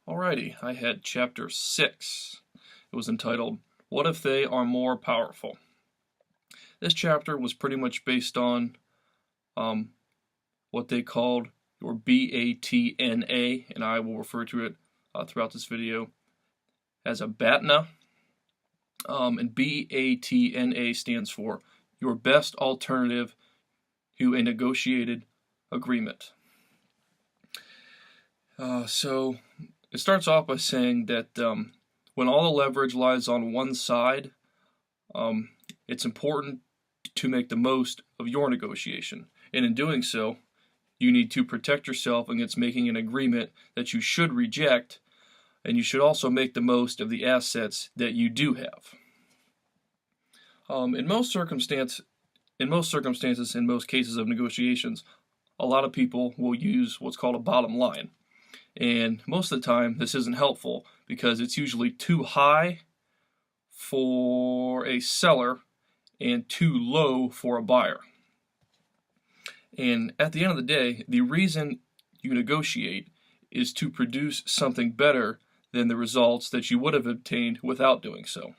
Alrighty, I had chapter 6. It was entitled, What If They Are More Powerful? This chapter was pretty much based on what they called your BATNA, and I will refer to it throughout this video as a BATNA. And BATNA stands for your best alternative to a negotiated agreement. So it starts off by saying that when all the leverage lies on one side, it's important to make the most of your negotiation. And in doing so, you need to protect yourself against making an agreement that you should reject, and you should also make the most of the assets that you do have. In most circumstances, in most cases of negotiations, a lot of people will use what's called a bottom line. And most of the time, this isn't helpful because it's usually too high for a seller and too low for a buyer. And at the end of the day, the reason you negotiate is to produce something better than the results that you would have obtained without doing so.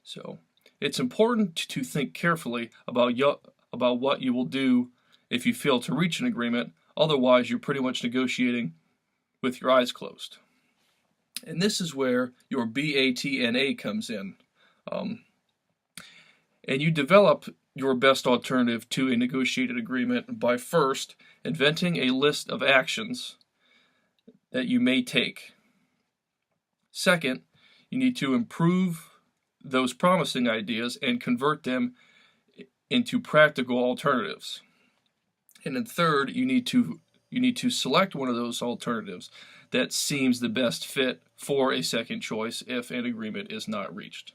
So, it's important to think carefully about what you will do if you fail to reach an agreement. Otherwise, you're pretty much negotiating with your eyes closed. And this is where your BATNA comes in. And you develop your best alternative to a negotiated agreement by first inventing a list of actions that you may take. Second, you need to improve those promising ideas and convert them into practical alternatives. And then third, you need to select one of those alternatives that seems the best fit for a second choice if an agreement is not reached.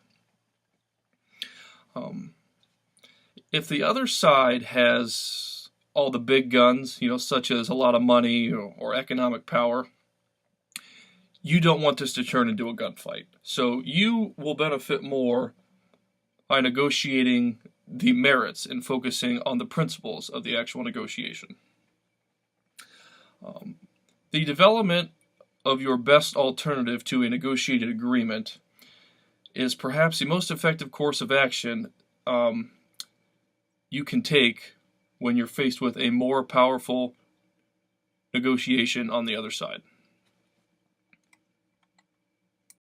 If the other side has all the big guns, such as a lot of money or economic power, you don't want this to turn into a gunfight. So you will benefit more by negotiating the merits and focusing on the principles of the actual negotiation. The development of your best alternative to a negotiated agreement is perhaps the most effective course of action you can take when you're faced with a more powerful negotiation on the other side.